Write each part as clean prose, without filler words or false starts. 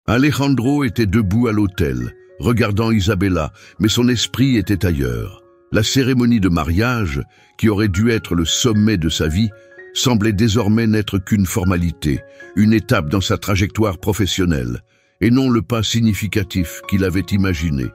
Alejandro était debout à l'autel, regardant Isabella, mais son esprit était ailleurs. La cérémonie de mariage, qui aurait dû être le sommet de sa vie, semblait désormais n'être qu'une formalité, une étape dans sa trajectoire professionnelle, et non le pas significatif qu'il avait imaginé.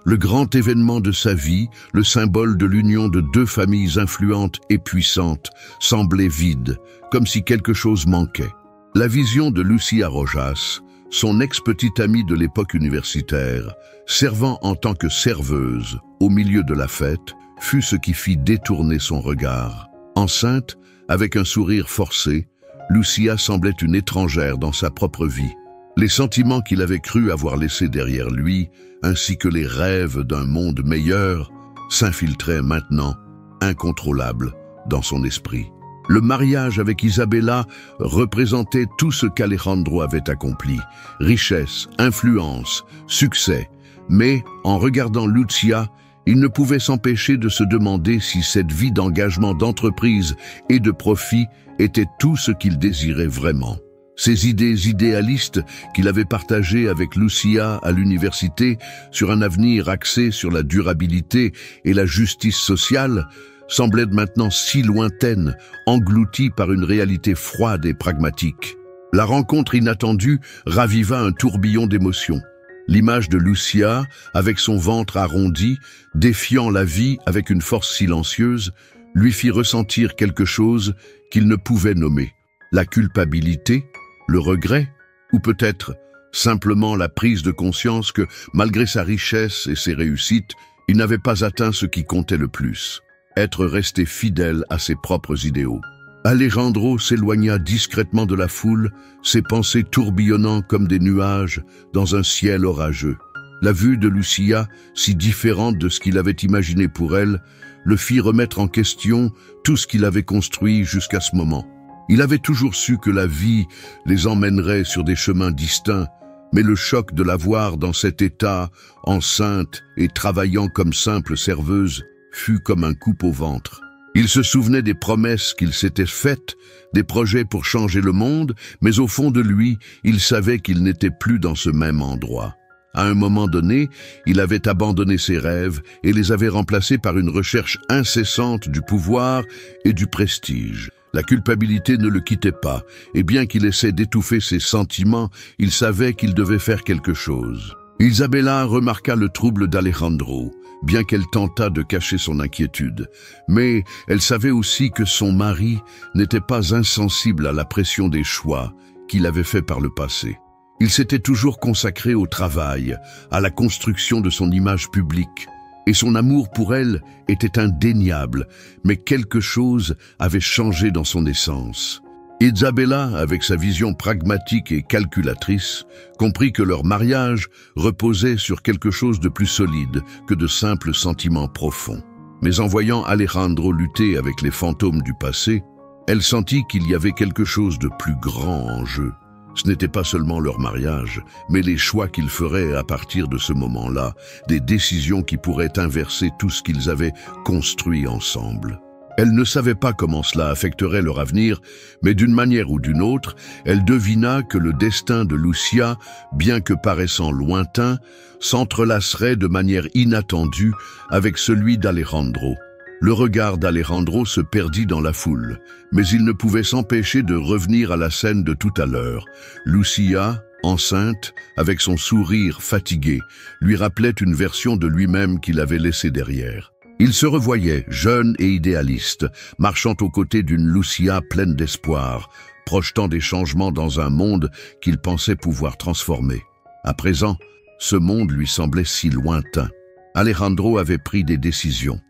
Le grand événement de sa vie, le symbole de l'union de deux familles influentes et puissantes, semblait vide, comme si quelque chose manquait. La vision de Lucia Rojas, son ex-petite amie de l'époque universitaire, servant en tant que serveuse au milieu de la fête, fut ce qui fit détourner son regard. Enceinte, avec un sourire forcé, Lucia semblait une étrangère dans sa propre vie. Les sentiments qu'il avait cru avoir laissés derrière lui, ainsi que les rêves d'un monde meilleur, s'infiltraient maintenant, incontrôlables, dans son esprit. Le mariage avec Isabella représentait tout ce qu'Alejandro avait accompli, richesse, influence, succès. Mais, en regardant Lucia, il ne pouvait s'empêcher de se demander si cette vie d'engagement d'entreprise et de profit était tout ce qu'il désirait vraiment. Ces idées idéalistes qu'il avait partagées avec Lucia à l'université sur un avenir axé sur la durabilité et la justice sociale semblaient maintenant si lointaines, englouties par une réalité froide et pragmatique. La rencontre inattendue raviva un tourbillon d'émotions. L'image de Lucia, avec son ventre arrondi, défiant la vie avec une force silencieuse, lui fit ressentir quelque chose qu'il ne pouvait nommer. La culpabilité, le regret, ou peut-être simplement la prise de conscience que, malgré sa richesse et ses réussites, il n'avait pas atteint ce qui comptait le plus, être resté fidèle à ses propres idéaux. Alejandro s'éloigna discrètement de la foule, ses pensées tourbillonnant comme des nuages dans un ciel orageux. La vue de Lucia, si différente de ce qu'il avait imaginé pour elle, le fit remettre en question tout ce qu'il avait construit jusqu'à ce moment. Il avait toujours su que la vie les emmènerait sur des chemins distincts, mais le choc de la voir dans cet état, enceinte et travaillant comme simple serveuse, fut comme un coup au ventre. Il se souvenait des promesses qu'il s'était faites, des projets pour changer le monde, mais au fond de lui, il savait qu'il n'était plus dans ce même endroit. À un moment donné, il avait abandonné ses rêves et les avait remplacés par une recherche incessante du pouvoir et du prestige. La culpabilité ne le quittait pas, et bien qu'il essaie d'étouffer ses sentiments, il savait qu'il devait faire quelque chose. Isabella remarqua le trouble d'Alejandro, bien qu'elle tentât de cacher son inquiétude. Mais elle savait aussi que son mari n'était pas insensible à la pression des choix qu'il avait faits par le passé. Il s'était toujours consacré au travail, à la construction de son image publique, et son amour pour elle était indéniable, mais quelque chose avait changé dans son essence. Isabella, avec sa vision pragmatique et calculatrice, comprit que leur mariage reposait sur quelque chose de plus solide que de simples sentiments profonds. Mais en voyant Alejandro lutter avec les fantômes du passé, elle sentit qu'il y avait quelque chose de plus grand en jeu. Ce n'était pas seulement leur mariage, mais les choix qu'ils feraient à partir de ce moment-là, des décisions qui pourraient inverser tout ce qu'ils avaient construit ensemble. Elle ne savait pas comment cela affecterait leur avenir, mais d'une manière ou d'une autre, elle devina que le destin de Lucia, bien que paraissant lointain, s'entrelacerait de manière inattendue avec celui d'Alejandro. Le regard d'Alejandro se perdit dans la foule, mais il ne pouvait s'empêcher de revenir à la scène de tout à l'heure. Lucia, enceinte, avec son sourire fatigué, lui rappelait une version de lui-même qu'il avait laissée derrière. Il se revoyait, jeune et idéaliste, marchant aux côtés d'une Lucia pleine d'espoir, projetant des changements dans un monde qu'il pensait pouvoir transformer. À présent, ce monde lui semblait si lointain. Alejandro avait pris des décisions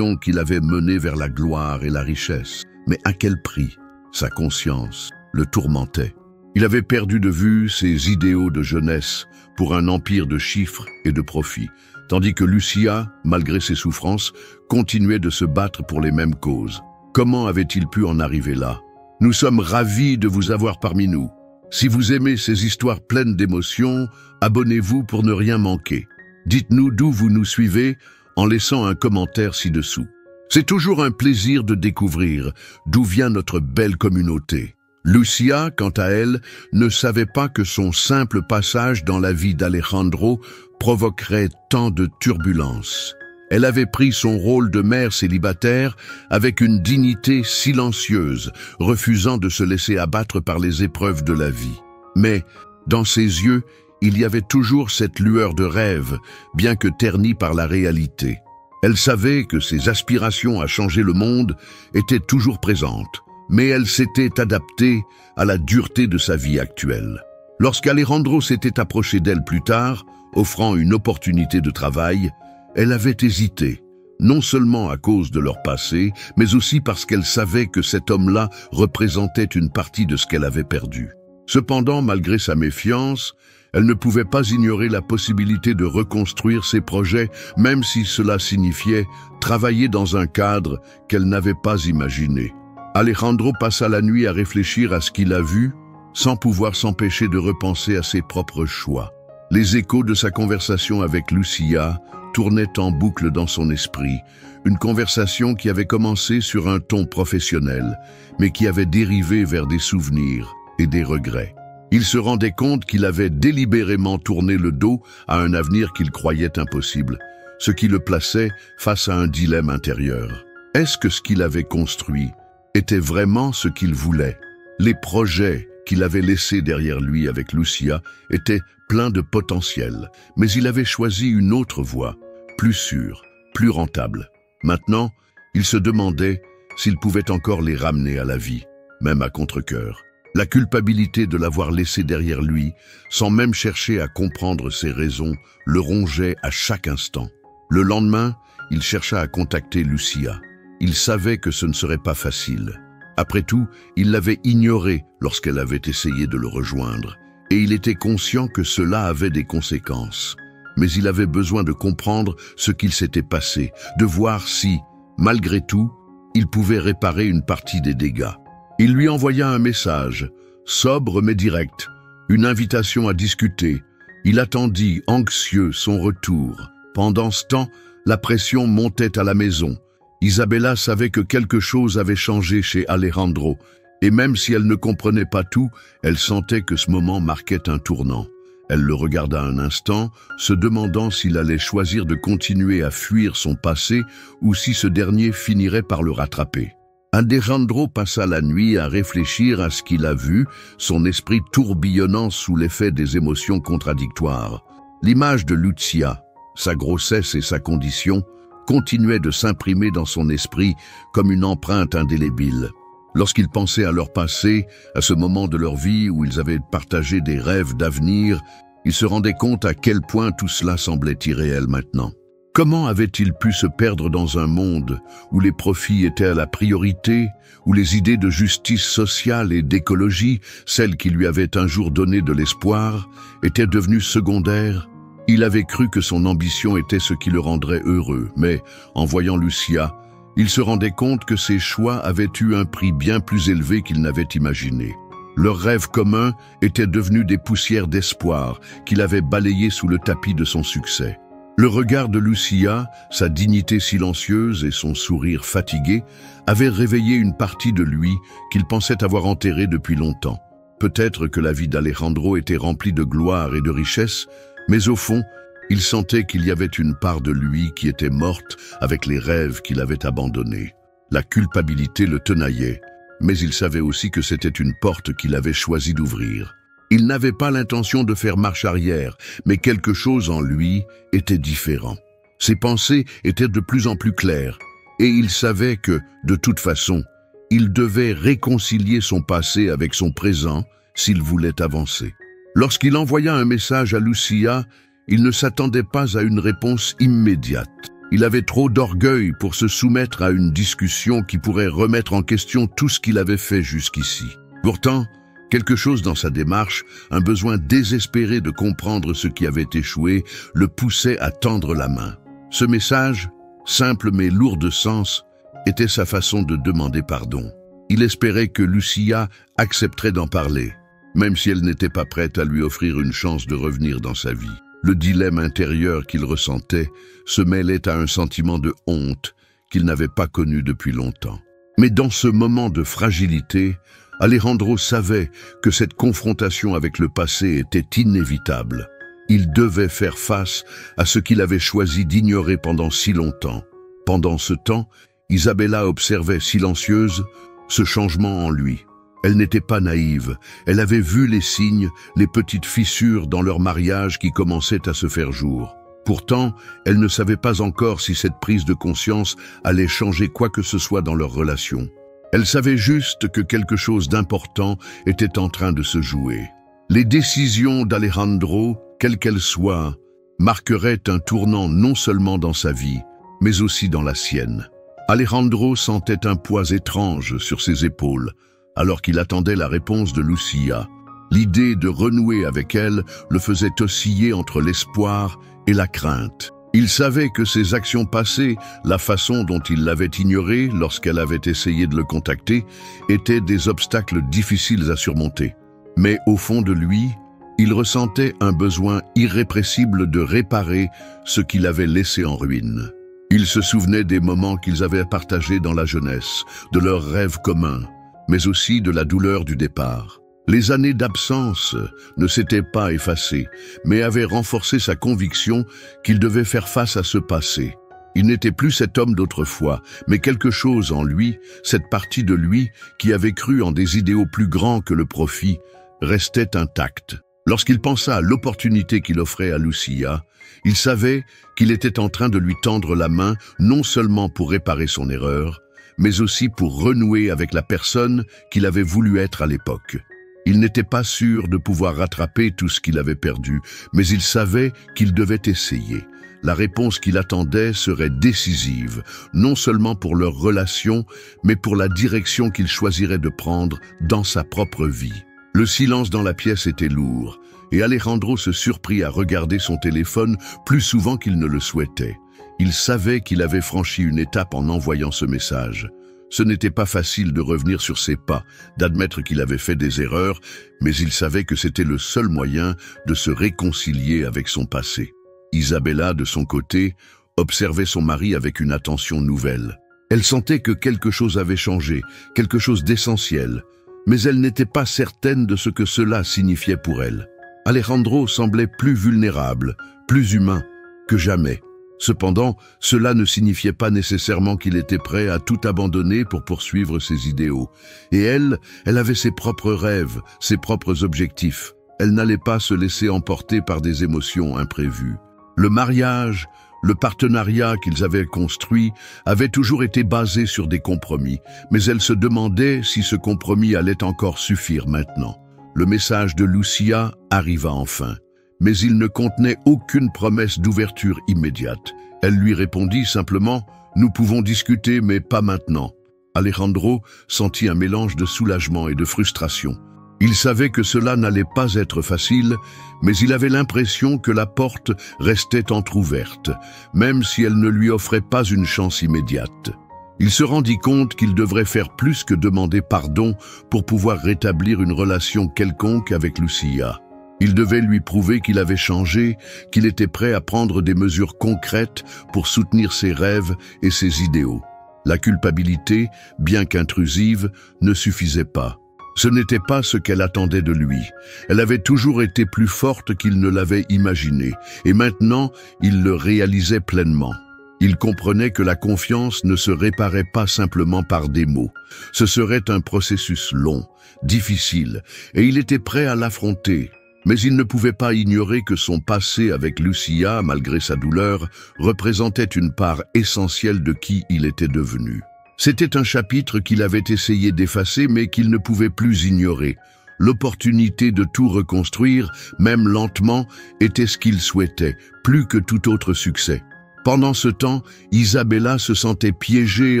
qu'il avait menées vers la gloire et la richesse. Mais à quel prix? Sa conscience le tourmentait. Il avait perdu de vue ses idéaux de jeunesse pour un empire de chiffres et de profits, tandis que Lucia, malgré ses souffrances, continuait de se battre pour les mêmes causes. Comment avait-il pu en arriver là? Nous sommes ravis de vous avoir parmi nous. Si vous aimez ces histoires pleines d'émotions, abonnez-vous pour ne rien manquer. Dites-nous d'où vous nous suivez en laissant un commentaire ci-dessous. C'est toujours un plaisir de découvrir d'où vient notre belle communauté. Lucia, quant à elle, ne savait pas que son simple passage dans la vie d'Alejandro provoquerait tant de turbulences. Elle avait pris son rôle de mère célibataire avec une dignité silencieuse, refusant de se laisser abattre par les épreuves de la vie. Mais, dans ses yeux, il y avait toujours cette lueur de rêve, bien que ternie par la réalité. Elle savait que ses aspirations à changer le monde étaient toujours présentes, mais elle s'était adaptée à la dureté de sa vie actuelle. Lorsqu'Alejandro s'était approché d'elle plus tard, offrant une opportunité de travail, elle avait hésité, non seulement à cause de leur passé, mais aussi parce qu'elle savait que cet homme-là représentait une partie de ce qu'elle avait perdu. Cependant, malgré sa méfiance, elle ne pouvait pas ignorer la possibilité de reconstruire ses projets, même si cela signifiait travailler dans un cadre qu'elle n'avait pas imaginé. Alejandro passa la nuit à réfléchir à ce qu'il a vu, sans pouvoir s'empêcher de repenser à ses propres choix. Les échos de sa conversation avec Lucia tournaient en boucle dans son esprit, une conversation qui avait commencé sur un ton professionnel, mais qui avait dérivé vers des souvenirs et des regrets. Il se rendait compte qu'il avait délibérément tourné le dos à un avenir qu'il croyait impossible, ce qui le plaçait face à un dilemme intérieur. Est-ce que ce qu'il avait construit était vraiment ce qu'il voulait? Les projets qu'il avait laissés derrière lui avec Lucia étaient pleins de potentiel, mais il avait choisi une autre voie, plus sûre, plus rentable. Maintenant, il se demandait s'il pouvait encore les ramener à la vie, même à contre-cœur. La culpabilité de l'avoir laissé derrière lui, sans même chercher à comprendre ses raisons, le rongeait à chaque instant. Le lendemain, il chercha à contacter Lucia. Il savait que ce ne serait pas facile. Après tout, il l'avait ignorée lorsqu'elle avait essayé de le rejoindre, et il était conscient que cela avait des conséquences. Mais il avait besoin de comprendre ce qu'il s'était passé, de voir si, malgré tout, il pouvait réparer une partie des dégâts. Il lui envoya un message, sobre mais direct, une invitation à discuter. Il attendit, anxieux, son retour. Pendant ce temps, la pression montait à la maison. Isabella savait que quelque chose avait changé chez Alejandro, et même si elle ne comprenait pas tout, elle sentait que ce moment marquait un tournant. Elle le regarda un instant, se demandant s'il allait choisir de continuer à fuir son passé ou si ce dernier finirait par le rattraper. Alejandro passa la nuit à réfléchir à ce qu'il a vu, son esprit tourbillonnant sous l'effet des émotions contradictoires. L'image de Lucia, sa grossesse et sa condition, continuaient de s'imprimer dans son esprit comme une empreinte indélébile. Lorsqu'il pensait à leur passé, à ce moment de leur vie où ils avaient partagé des rêves d'avenir, il se rendait compte à quel point tout cela semblait irréel maintenant. Comment avait-il pu se perdre dans un monde où les profits étaient la priorité, où les idées de justice sociale et d'écologie, celles qui lui avaient un jour donné de l'espoir, étaient devenues secondaires? Il avait cru que son ambition était ce qui le rendrait heureux, mais en voyant Lucia, il se rendait compte que ses choix avaient eu un prix bien plus élevé qu'il n'avait imaginé. Leurs rêves communs étaient devenus des poussières d'espoir qu'il avait balayées sous le tapis de son succès. Le regard de Lucia, sa dignité silencieuse et son sourire fatigué avaient réveillé une partie de lui qu'il pensait avoir enterrée depuis longtemps. Peut-être que la vie d'Alejandro était remplie de gloire et de richesse, mais au fond, il sentait qu'il y avait une part de lui qui était morte avec les rêves qu'il avait abandonnés. La culpabilité le tenaillait, mais il savait aussi que c'était une porte qu'il avait choisi d'ouvrir. Il n'avait pas l'intention de faire marche arrière, mais quelque chose en lui était différent. Ses pensées étaient de plus en plus claires, et il savait que, de toute façon, il devait réconcilier son passé avec son présent s'il voulait avancer. Lorsqu'il envoya un message à Lucia, il ne s'attendait pas à une réponse immédiate. Il avait trop d'orgueil pour se soumettre à une discussion qui pourrait remettre en question tout ce qu'il avait fait jusqu'ici. Pourtant, quelque chose dans sa démarche, un besoin désespéré de comprendre ce qui avait échoué, le poussait à tendre la main. Ce message, simple mais lourd de sens, était sa façon de demander pardon. Il espérait que Lucia accepterait d'en parler, même si elle n'était pas prête à lui offrir une chance de revenir dans sa vie. Le dilemme intérieur qu'il ressentait se mêlait à un sentiment de honte qu'il n'avait pas connu depuis longtemps. Mais dans ce moment de fragilité, Alejandro savait que cette confrontation avec le passé était inévitable. Il devait faire face à ce qu'il avait choisi d'ignorer pendant si longtemps. Pendant ce temps, Isabella observait silencieuse ce changement en lui. Elle n'était pas naïve, elle avait vu les signes, les petites fissures dans leur mariage qui commençaient à se faire jour. Pourtant, elle ne savait pas encore si cette prise de conscience allait changer quoi que ce soit dans leur relation. Elle savait juste que quelque chose d'important était en train de se jouer. Les décisions d'Alejandro, quelles qu'elles soient, marqueraient un tournant non seulement dans sa vie, mais aussi dans la sienne. Alejandro sentait un poids étrange sur ses épaules, alors qu'il attendait la réponse de Lucia. L'idée de renouer avec elle le faisait osciller entre l'espoir et la crainte. Il savait que ses actions passées, la façon dont il l'avait ignorée lorsqu'elle avait essayé de le contacter, étaient des obstacles difficiles à surmonter. Mais au fond de lui, il ressentait un besoin irrépressible de réparer ce qu'il avait laissé en ruine. Il se souvenait des moments qu'ils avaient partagés dans la jeunesse, de leurs rêves communs, mais aussi de la douleur du départ. Les années d'absence ne s'étaient pas effacées, mais avaient renforcé sa conviction qu'il devait faire face à ce passé. Il n'était plus cet homme d'autrefois, mais quelque chose en lui, cette partie de lui qui avait cru en des idéaux plus grands que le profit, restait intacte. Lorsqu'il pensa à l'opportunité qu'il offrait à Lucia, il savait qu'il était en train de lui tendre la main non seulement pour réparer son erreur, mais aussi pour renouer avec la personne qu'il avait voulu être à l'époque. Il n'était pas sûr de pouvoir rattraper tout ce qu'il avait perdu, mais il savait qu'il devait essayer. La réponse qu'il attendait serait décisive, non seulement pour leur relation, mais pour la direction qu'il choisirait de prendre dans sa propre vie. Le silence dans la pièce était lourd, et Alejandro se surprit à regarder son téléphone plus souvent qu'il ne le souhaitait. Il savait qu'il avait franchi une étape en envoyant ce message. Ce n'était pas facile de revenir sur ses pas, d'admettre qu'il avait fait des erreurs, mais il savait que c'était le seul moyen de se réconcilier avec son passé. Isabella, de son côté, observait son mari avec une attention nouvelle. Elle sentait que quelque chose avait changé, quelque chose d'essentiel, mais elle n'était pas certaine de ce que cela signifiait pour elle. Alejandro semblait plus vulnérable, plus humain que jamais. Cependant, cela ne signifiait pas nécessairement qu'il était prêt à tout abandonner pour poursuivre ses idéaux. Et elle avait ses propres rêves, ses propres objectifs. Elle n'allait pas se laisser emporter par des émotions imprévues. Le mariage, le partenariat qu'ils avaient construit avait toujours été basé sur des compromis, mais elle se demandait si ce compromis allait encore suffire maintenant. Le message de Lucia arriva enfin. Mais il ne contenait aucune promesse d'ouverture immédiate. Elle lui répondit simplement « Nous pouvons discuter, mais pas maintenant ». Alejandro sentit un mélange de soulagement et de frustration. Il savait que cela n'allait pas être facile, mais il avait l'impression que la porte restait entr'ouverte, même si elle ne lui offrait pas une chance immédiate. Il se rendit compte qu'il devrait faire plus que demander pardon pour pouvoir rétablir une relation quelconque avec Lucia. Il devait lui prouver qu'il avait changé, qu'il était prêt à prendre des mesures concrètes pour soutenir ses rêves et ses idéaux. La culpabilité, bien qu'intrusive, ne suffisait pas. Ce n'était pas ce qu'elle attendait de lui. Elle avait toujours été plus forte qu'il ne l'avait imaginé, et maintenant, il le réalisait pleinement. Il comprenait que la confiance ne se réparait pas simplement par des mots. Ce serait un processus long, difficile, et il était prêt à l'affronter. Mais il ne pouvait pas ignorer que son passé avec Lucia, malgré sa douleur, représentait une part essentielle de qui il était devenu. C'était un chapitre qu'il avait essayé d'effacer, mais qu'il ne pouvait plus ignorer. L'opportunité de tout reconstruire, même lentement, était ce qu'il souhaitait, plus que tout autre succès. Pendant ce temps, Isabella se sentait piégée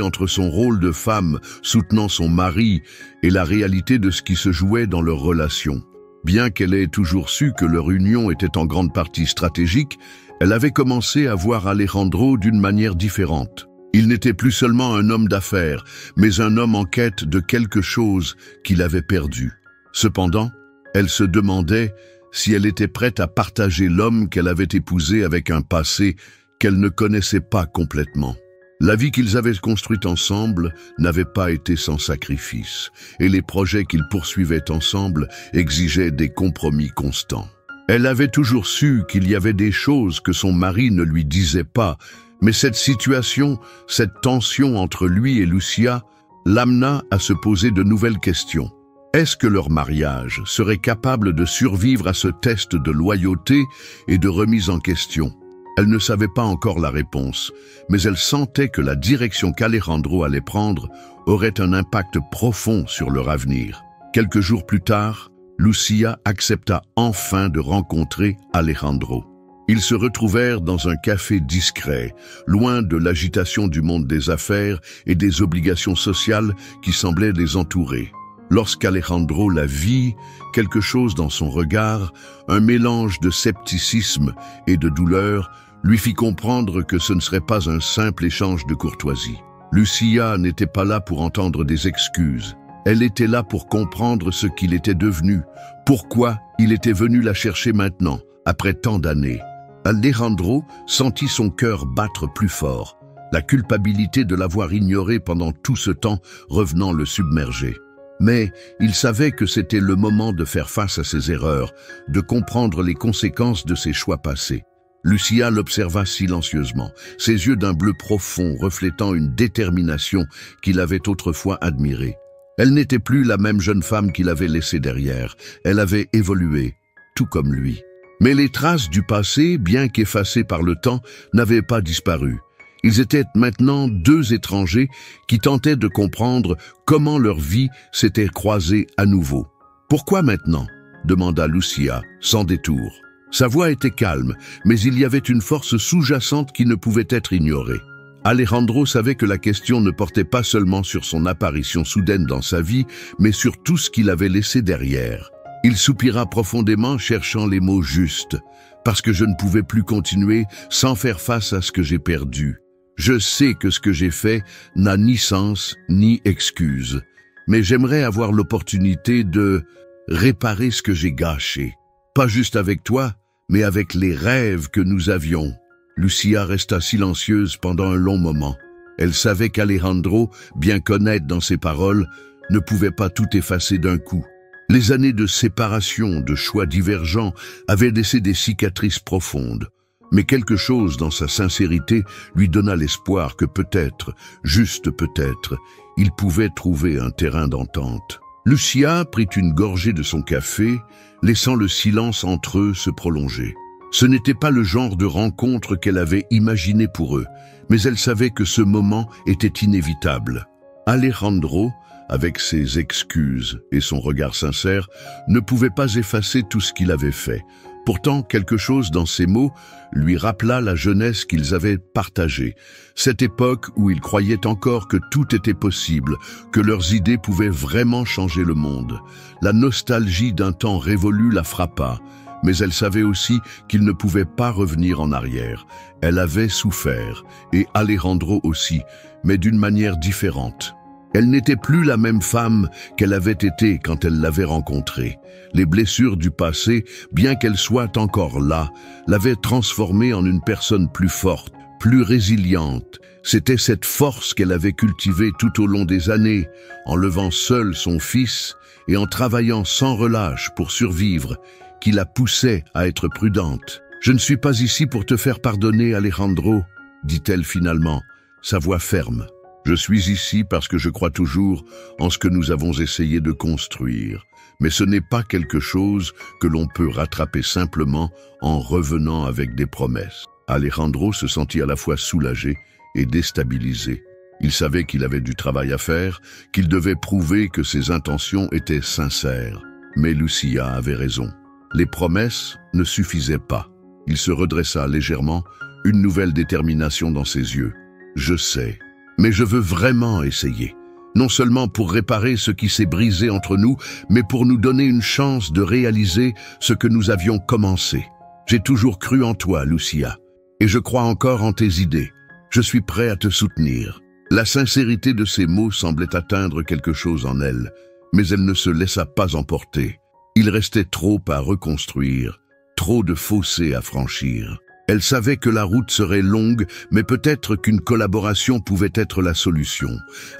entre son rôle de femme soutenant son mari et la réalité de ce qui se jouait dans leur relation. Bien qu'elle ait toujours su que leur union était en grande partie stratégique, elle avait commencé à voir Alejandro d'une manière différente. Il n'était plus seulement un homme d'affaires, mais un homme en quête de quelque chose qu'il avait perdu. Cependant, elle se demandait si elle était prête à partager l'homme qu'elle avait épousé avec un passé qu'elle ne connaissait pas complètement. La vie qu'ils avaient construite ensemble n'avait pas été sans sacrifice, et les projets qu'ils poursuivaient ensemble exigeaient des compromis constants. Elle avait toujours su qu'il y avait des choses que son mari ne lui disait pas, mais cette situation, cette tension entre lui et Lucia, l'amena à se poser de nouvelles questions. Est-ce que leur mariage serait capable de survivre à ce test de loyauté et de remise en question? Elle ne savait pas encore la réponse, mais elle sentait que la direction qu'Alejandro allait prendre aurait un impact profond sur leur avenir. Quelques jours plus tard, Lucia accepta enfin de rencontrer Alejandro. Ils se retrouvèrent dans un café discret, loin de l'agitation du monde des affaires et des obligations sociales qui semblaient les entourer. Lorsqu'Alejandro la vit, quelque chose dans son regard, un mélange de scepticisme et de douleur, lui fit comprendre que ce ne serait pas un simple échange de courtoisie. Lucia n'était pas là pour entendre des excuses. Elle était là pour comprendre ce qu'il était devenu, pourquoi il était venu la chercher maintenant, après tant d'années. Alejandro sentit son cœur battre plus fort, la culpabilité de l'avoir ignoré pendant tout ce temps revenant le submerger. Mais il savait que c'était le moment de faire face à ses erreurs, de comprendre les conséquences de ses choix passés. Lucia l'observa silencieusement, ses yeux d'un bleu profond reflétant une détermination qu'il avait autrefois admirée. Elle n'était plus la même jeune femme qu'il avait laissée derrière. Elle avait évolué, tout comme lui. Mais les traces du passé, bien qu'effacées par le temps, n'avaient pas disparu. Ils étaient maintenant deux étrangers qui tentaient de comprendre comment leur vie s'était croisée à nouveau. « Pourquoi maintenant ?» demanda Lucia, sans détour. Sa voix était calme, mais il y avait une force sous-jacente qui ne pouvait être ignorée. Alejandro savait que la question ne portait pas seulement sur son apparition soudaine dans sa vie, mais sur tout ce qu'il avait laissé derrière. Il soupira profondément, cherchant les mots justes, parce que je ne pouvais plus continuer sans faire face à ce que j'ai perdu. Je sais que ce que j'ai fait n'a ni sens ni excuse, mais j'aimerais avoir l'opportunité de réparer ce que j'ai gâché. Pas juste avec toi, mais avec les rêves que nous avions. Lucia resta silencieuse pendant un long moment. Elle savait qu'Alejandro, bien qu'honnête dans ses paroles, ne pouvait pas tout effacer d'un coup. Les années de séparation, de choix divergents, avaient laissé des cicatrices profondes. Mais quelque chose dans sa sincérité lui donna l'espoir que peut-être, juste peut-être, il pouvait trouver un terrain d'entente. Lucia prit une gorgée de son café, laissant le silence entre eux se prolonger. Ce n'était pas le genre de rencontre qu'elle avait imaginé pour eux, mais elle savait que ce moment était inévitable. Alejandro, avec ses excuses et son regard sincère, ne pouvait pas effacer tout ce qu'il avait fait. Pourtant, quelque chose dans ses mots lui rappela la jeunesse qu'ils avaient partagée, cette époque où ils croyaient encore que tout était possible, que leurs idées pouvaient vraiment changer le monde. La nostalgie d'un temps révolu la frappa, mais elle savait aussi qu'il ne pouvait pas revenir en arrière. Elle avait souffert, et Alejandro aussi, mais d'une manière différente. Elle n'était plus la même femme qu'elle avait été quand elle l'avait rencontré. Les blessures du passé, bien qu'elles soient encore là, l'avaient transformée en une personne plus forte, plus résiliente. C'était cette force qu'elle avait cultivée tout au long des années, en levant seule son fils et en travaillant sans relâche pour survivre, qui la poussait à être prudente. « Je ne suis pas ici pour te faire pardonner, Alejandro, » dit-elle finalement, sa voix ferme. Je suis ici parce que je crois toujours en ce que nous avons essayé de construire. Mais ce n'est pas quelque chose que l'on peut rattraper simplement en revenant avec des promesses. Alejandro se sentit à la fois soulagé et déstabilisé. Il savait qu'il avait du travail à faire, qu'il devait prouver que ses intentions étaient sincères. Mais Lucia avait raison. Les promesses ne suffisaient pas. Il se redressa légèrement, une nouvelle détermination dans ses yeux. « Je sais. Mais je veux vraiment essayer, non seulement pour réparer ce qui s'est brisé entre nous, mais pour nous donner une chance de réaliser ce que nous avions commencé. J'ai toujours cru en toi, Lucia, et je crois encore en tes idées. Je suis prêt à te soutenir. » La sincérité de ces mots semblait atteindre quelque chose en elle, mais elle ne se laissa pas emporter. Il restait trop à reconstruire, trop de fossés à franchir. Elle savait que la route serait longue, mais peut-être qu'une collaboration pouvait être la solution.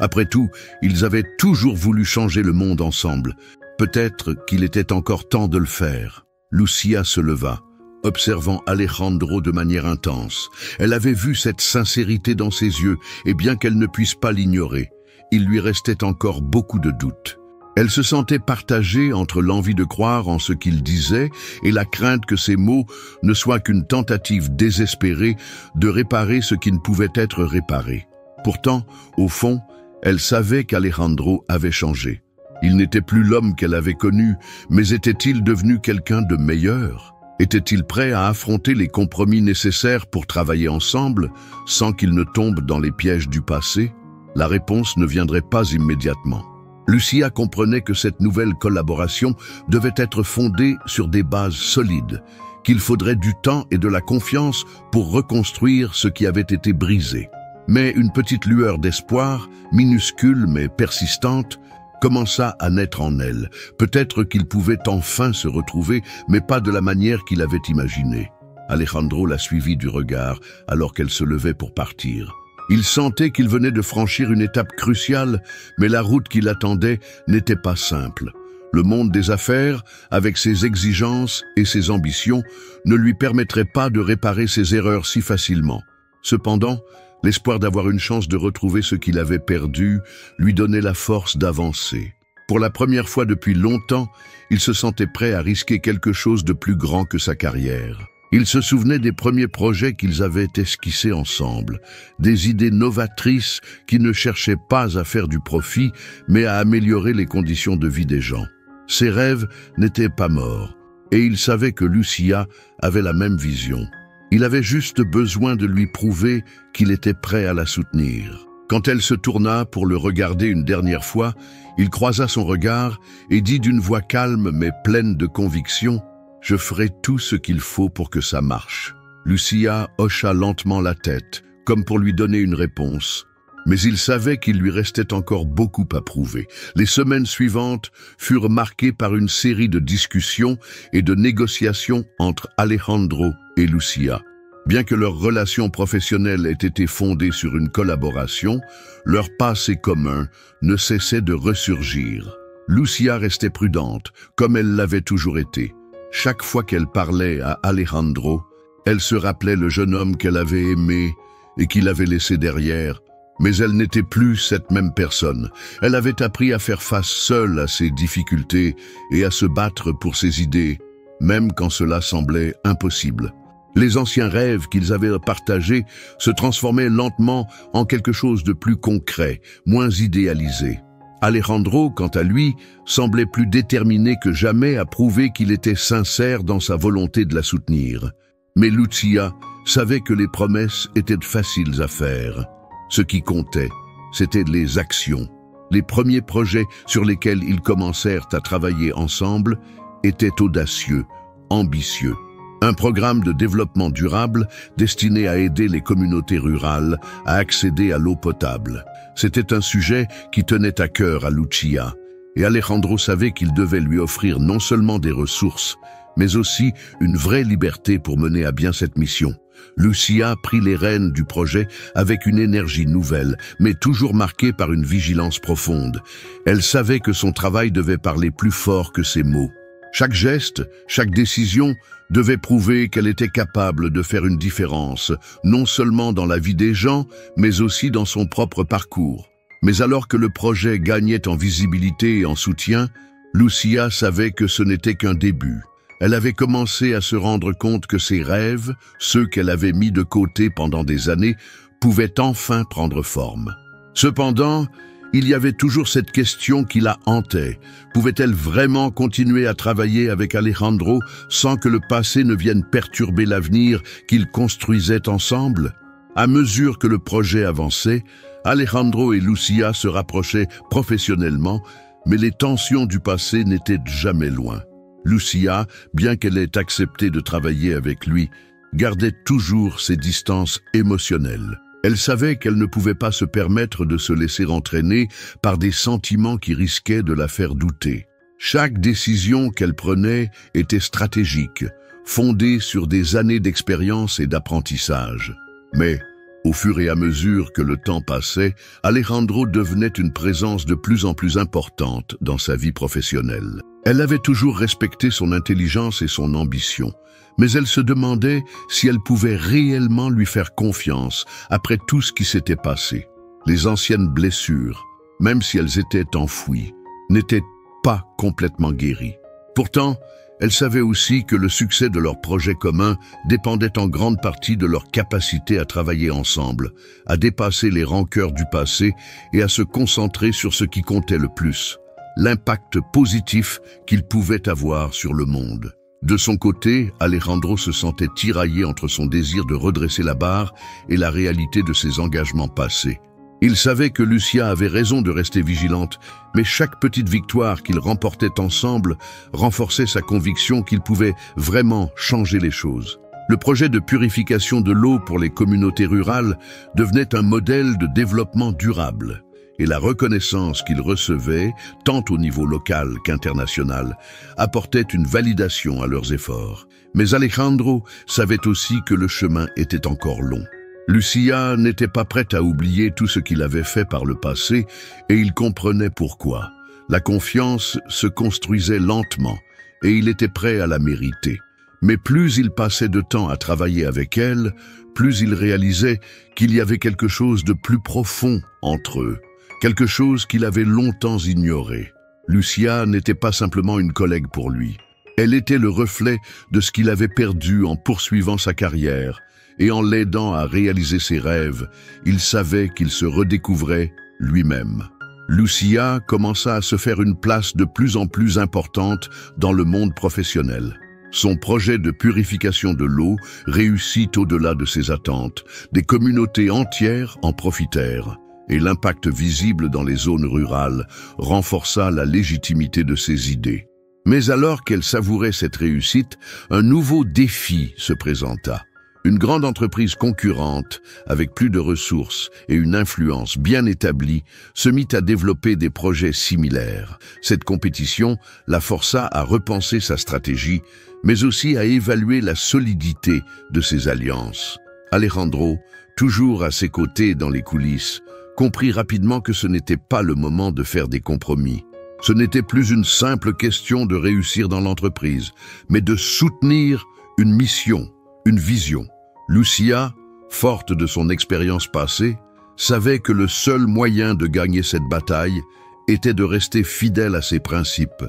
Après tout, ils avaient toujours voulu changer le monde ensemble. Peut-être qu'il était encore temps de le faire. Lucia se leva, observant Alejandro de manière intense. Elle avait vu cette sincérité dans ses yeux, et bien qu'elle ne puisse pas l'ignorer, il lui restait encore beaucoup de doutes. Elle se sentait partagée entre l'envie de croire en ce qu'il disait et la crainte que ses mots ne soient qu'une tentative désespérée de réparer ce qui ne pouvait être réparé. Pourtant, au fond, elle savait qu'Alejandro avait changé. Il n'était plus l'homme qu'elle avait connu, mais était-il devenu quelqu'un de meilleur? Était-il prêt à affronter les compromis nécessaires pour travailler ensemble, sans qu'il ne tombe dans les pièges du passé? La réponse ne viendrait pas immédiatement. Lucia comprenait que cette nouvelle collaboration devait être fondée sur des bases solides, qu'il faudrait du temps et de la confiance pour reconstruire ce qui avait été brisé. Mais une petite lueur d'espoir, minuscule mais persistante, commença à naître en elle. Peut-être qu'il pouvait enfin se retrouver, mais pas de la manière qu'il avait imaginée. Alejandro la suivit du regard alors qu'elle se levait pour partir. Il sentait qu'il venait de franchir une étape cruciale, mais la route qui l'attendait n'était pas simple. Le monde des affaires, avec ses exigences et ses ambitions, ne lui permettrait pas de réparer ses erreurs si facilement. Cependant, l'espoir d'avoir une chance de retrouver ce qu'il avait perdu lui donnait la force d'avancer. Pour la première fois depuis longtemps, il se sentait prêt à risquer quelque chose de plus grand que sa carrière. Il se souvenait des premiers projets qu'ils avaient esquissés ensemble, des idées novatrices qui ne cherchaient pas à faire du profit, mais à améliorer les conditions de vie des gens. Ses rêves n'étaient pas morts, et il savait que Lucia avait la même vision. Il avait juste besoin de lui prouver qu'il était prêt à la soutenir. Quand elle se tourna pour le regarder une dernière fois, il croisa son regard et dit d'une voix calme mais pleine de conviction: « Je ferai tout ce qu'il faut pour que ça marche. » Lucia hocha lentement la tête, comme pour lui donner une réponse. Mais il savait qu'il lui restait encore beaucoup à prouver. Les semaines suivantes furent marquées par une série de discussions et de négociations entre Alejandro et Lucia. Bien que leur relation professionnelle ait été fondée sur une collaboration, leur passé commun ne cessait de ressurgir. Lucia restait prudente, comme elle l'avait toujours été. Chaque fois qu'elle parlait à Alejandro, elle se rappelait le jeune homme qu'elle avait aimé et qu'il avait laissé derrière. Mais elle n'était plus cette même personne. Elle avait appris à faire face seule à ses difficultés et à se battre pour ses idées, même quand cela semblait impossible. Les anciens rêves qu'ils avaient partagés se transformaient lentement en quelque chose de plus concret, moins idéalisé. Alejandro, quant à lui, semblait plus déterminé que jamais à prouver qu'il était sincère dans sa volonté de la soutenir. Mais Lucia savait que les promesses étaient faciles à faire. Ce qui comptait, c'étaient les actions. Les premiers projets sur lesquels ils commencèrent à travailler ensemble étaient audacieux, ambitieux. Un programme de développement durable destiné à aider les communautés rurales à accéder à l'eau potable. C'était un sujet qui tenait à cœur à Lucia, et Alejandro savait qu'il devait lui offrir non seulement des ressources, mais aussi une vraie liberté pour mener à bien cette mission. Lucia prit les rênes du projet avec une énergie nouvelle, mais toujours marquée par une vigilance profonde. Elle savait que son travail devait parler plus fort que ses mots. Chaque geste, chaque décision devait prouver qu'elle était capable de faire une différence, non seulement dans la vie des gens, mais aussi dans son propre parcours. Mais alors que le projet gagnait en visibilité et en soutien, Lucia savait que ce n'était qu'un début. Elle avait commencé à se rendre compte que ses rêves, ceux qu'elle avait mis de côté pendant des années, pouvaient enfin prendre forme. Cependant, il y avait toujours cette question qui la hantait. Pouvait-elle vraiment continuer à travailler avec Alejandro sans que le passé ne vienne perturber l'avenir qu'ils construisaient ensemble? À mesure que le projet avançait, Alejandro et Lucia se rapprochaient professionnellement, mais les tensions du passé n'étaient jamais loin. Lucia, bien qu'elle ait accepté de travailler avec lui, gardait toujours ses distances émotionnelles. Elle savait qu'elle ne pouvait pas se permettre de se laisser entraîner par des sentiments qui risquaient de la faire douter. Chaque décision qu'elle prenait était stratégique, fondée sur des années d'expérience et d'apprentissage. Mais, au fur et à mesure que le temps passait, Alejandro devenait une présence de plus en plus importante dans sa vie professionnelle. Elle avait toujours respecté son intelligence et son ambition, mais elle se demandait si elle pouvait réellement lui faire confiance après tout ce qui s'était passé. Les anciennes blessures, même si elles étaient enfouies, n'étaient pas complètement guéries. Pourtant, elle savait aussi que le succès de leur projet commun dépendait en grande partie de leur capacité à travailler ensemble, à dépasser les rancœurs du passé et à se concentrer sur ce qui comptait le plus, l'impact positif qu'ils pouvaient avoir sur le monde. De son côté, Alejandro se sentait tiraillé entre son désir de redresser la barre et la réalité de ses engagements passés. Il savait que Lucia avait raison de rester vigilante, mais chaque petite victoire qu'ils remportaient ensemble renforçait sa conviction qu'ils pouvaient vraiment changer les choses. Le projet de purification de l'eau pour les communautés rurales devenait un modèle de développement durable, et la reconnaissance qu'ils recevaient, tant au niveau local qu'international, apportait une validation à leurs efforts. Mais Alejandro savait aussi que le chemin était encore long. Lucia n'était pas prête à oublier tout ce qu'il avait fait par le passé et il comprenait pourquoi. La confiance se construisait lentement et il était prêt à la mériter. Mais plus il passait de temps à travailler avec elle, plus il réalisait qu'il y avait quelque chose de plus profond entre eux, quelque chose qu'il avait longtemps ignoré. Lucia n'était pas simplement une collègue pour lui. Elle était le reflet de ce qu'il avait perdu en poursuivant sa carrière, et en l'aidant à réaliser ses rêves, il savait qu'il se redécouvrait lui-même. Lucia commença à se faire une place de plus en plus importante dans le monde professionnel. Son projet de purification de l'eau réussit au-delà de ses attentes. Des communautés entières en profitèrent, et l'impact visible dans les zones rurales renforça la légitimité de ses idées. Mais alors qu'elle savourait cette réussite, un nouveau défi se présenta. Une grande entreprise concurrente, avec plus de ressources et une influence bien établie, se mit à développer des projets similaires. Cette compétition la força à repenser sa stratégie, mais aussi à évaluer la solidité de ses alliances. Alejandro, toujours à ses côtés dans les coulisses, comprit rapidement que ce n'était pas le moment de faire des compromis. Ce n'était plus une simple question de réussir dans l'entreprise, mais de soutenir une mission, une vision. Lucia, forte de son expérience passée, savait que le seul moyen de gagner cette bataille était de rester fidèle à ses principes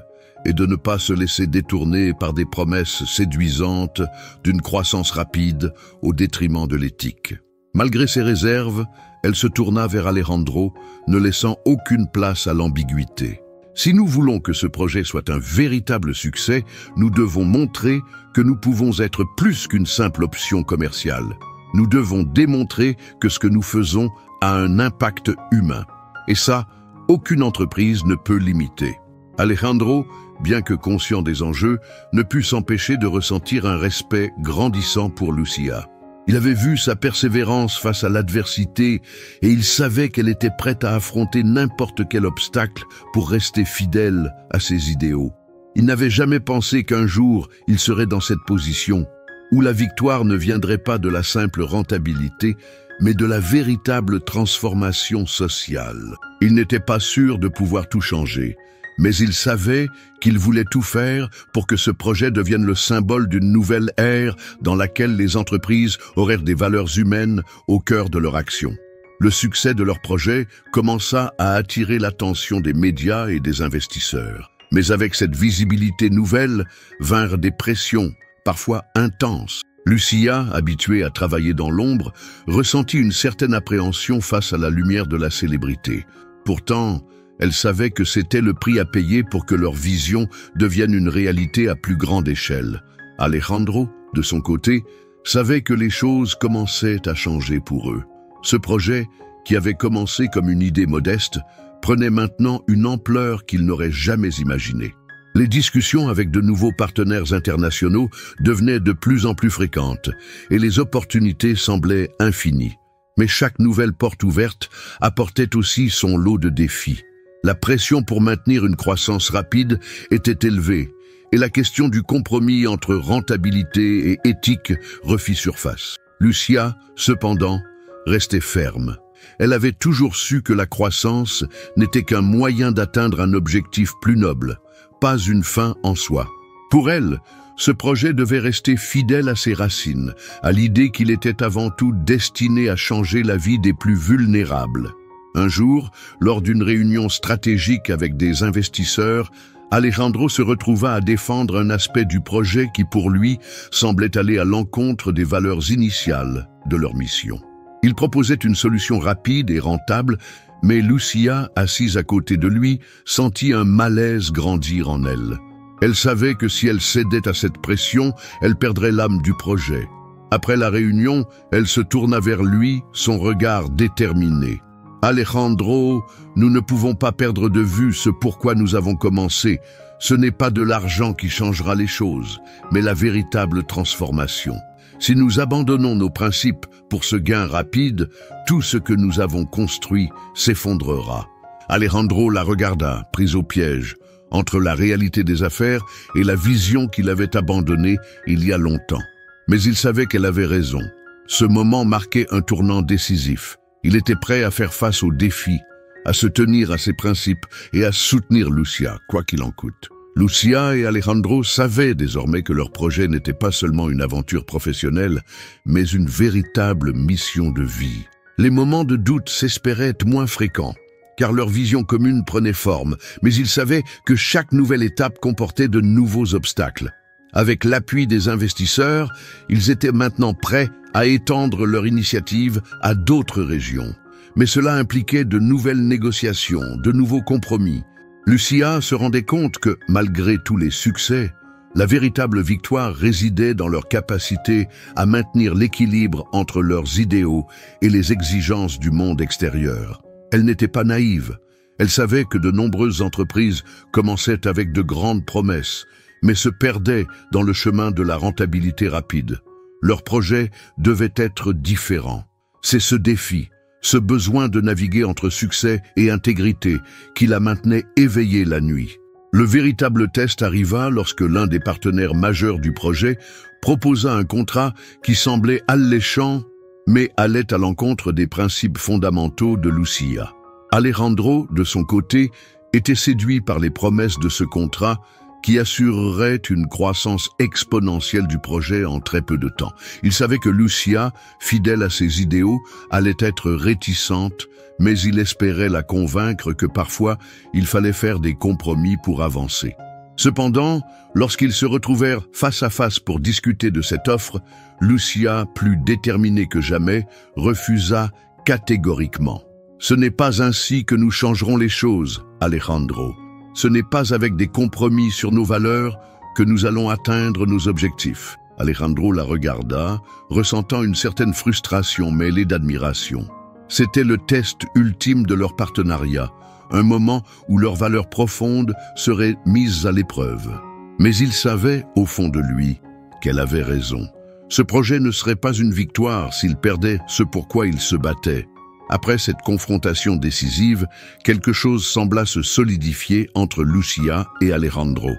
et de ne pas se laisser détourner par des promesses séduisantes d'une croissance rapide au détriment de l'éthique. Malgré ses réserves, elle se tourna vers Alejandro, ne laissant aucune place à l'ambiguïté. Si nous voulons que ce projet soit un véritable succès, nous devons montrer que nous pouvons être plus qu'une simple option commerciale. Nous devons démontrer que ce que nous faisons a un impact humain. Et ça, aucune entreprise ne peut l'imiter. Alejandro, bien que conscient des enjeux, ne put s'empêcher de ressentir un respect grandissant pour Lucia. Il avait vu sa persévérance face à l'adversité et il savait qu'elle était prête à affronter n'importe quel obstacle pour rester fidèle à ses idéaux. Il n'avait jamais pensé qu'un jour il serait dans cette position, où la victoire ne viendrait pas de la simple rentabilité, mais de la véritable transformation sociale. Il n'était pas sûr de pouvoir tout changer, mais il savait qu'il voulait tout faire pour que ce projet devienne le symbole d'une nouvelle ère dans laquelle les entreprises auraient des valeurs humaines au cœur de leur action. Le succès de leur projet commença à attirer l'attention des médias et des investisseurs. Mais avec cette visibilité nouvelle vinrent des pressions, parfois intenses. Lucia, habituée à travailler dans l'ombre, ressentit une certaine appréhension face à la lumière de la célébrité. Pourtant, elle savait que c'était le prix à payer pour que leur vision devienne une réalité à plus grande échelle. Alejandro, de son côté, savait que les choses commençaient à changer pour eux. Ce projet, qui avait commencé comme une idée modeste, prenait maintenant une ampleur qu'ils n'auraient jamais imaginée. Les discussions avec de nouveaux partenaires internationaux devenaient de plus en plus fréquentes et les opportunités semblaient infinies. Mais chaque nouvelle porte ouverte apportait aussi son lot de défis. La pression pour maintenir une croissance rapide était élevée et la question du compromis entre rentabilité et éthique refit surface. Lucia, cependant, restait ferme. Elle avait toujours su que la croissance n'était qu'un moyen d'atteindre un objectif plus noble, pas une fin en soi. Pour elle, ce projet devait rester fidèle à ses racines, à l'idée qu'il était avant tout destiné à changer la vie des plus vulnérables. Un jour, lors d'une réunion stratégique avec des investisseurs, Alejandro se retrouva à défendre un aspect du projet qui, pour lui, semblait aller à l'encontre des valeurs initiales de leur mission. Il proposait une solution rapide et rentable, mais Lucia, assise à côté de lui, sentit un malaise grandir en elle. Elle savait que si elle cédait à cette pression, elle perdrait l'âme du projet. Après la réunion, elle se tourna vers lui, son regard déterminé. « Alejandro, nous ne pouvons pas perdre de vue ce pourquoi nous avons commencé. Ce n'est pas de l'argent qui changera les choses, mais la véritable transformation. Si nous abandonnons nos principes pour ce gain rapide, tout ce que nous avons construit s'effondrera. » Alejandro la regarda, pris au piège, entre la réalité des affaires et la vision qu'il avait abandonnée il y a longtemps. Mais il savait qu'elle avait raison. Ce moment marquait un tournant décisif. Il était prêt à faire face aux défis, à se tenir à ses principes et à soutenir Lucia, quoi qu'il en coûte. Lucia et Alejandro savaient désormais que leur projet n'était pas seulement une aventure professionnelle, mais une véritable mission de vie. Les moments de doute s'espéraient être moins fréquents, car leur vision commune prenait forme, mais ils savaient que chaque nouvelle étape comportait de nouveaux obstacles. Avec l'appui des investisseurs, ils étaient maintenant prêts à étendre leur initiative à d'autres régions. Mais cela impliquait de nouvelles négociations, de nouveaux compromis. Lucia se rendait compte que, malgré tous les succès, la véritable victoire résidait dans leur capacité à maintenir l'équilibre entre leurs idéaux et les exigences du monde extérieur. Elle n'était pas naïve. Elle savait que de nombreuses entreprises commençaient avec de grandes promesses, mais se perdaient dans le chemin de la rentabilité rapide. Leur projet devait être différent. C'est ce défi, ce besoin de naviguer entre succès et intégrité, qui la maintenait éveillée la nuit. Le véritable test arriva lorsque l'un des partenaires majeurs du projet proposa un contrat qui semblait alléchant, mais allait à l'encontre des principes fondamentaux de Lucia. Alejandro, de son côté, était séduit par les promesses de ce contrat qui assurerait une croissance exponentielle du projet en très peu de temps. Il savait que Lucia, fidèle à ses idéaux, allait être réticente, mais il espérait la convaincre que parfois il fallait faire des compromis pour avancer. Cependant, lorsqu'ils se retrouvèrent face à face pour discuter de cette offre, Lucia, plus déterminée que jamais, refusa catégoriquement. « Ce n'est pas ainsi que nous changerons les choses, Alejandro. Ce n'est pas avec des compromis sur nos valeurs que nous allons atteindre nos objectifs. » Alejandro la regarda, ressentant une certaine frustration mêlée d'admiration. C'était le test ultime de leur partenariat, un moment où leurs valeurs profondes seraient mises à l'épreuve. Mais il savait, au fond de lui, qu'elle avait raison. Ce projet ne serait pas une victoire s'il perdait ce pourquoi il se battait. Après cette confrontation décisive, quelque chose sembla se solidifier entre Lucia et Alejandro.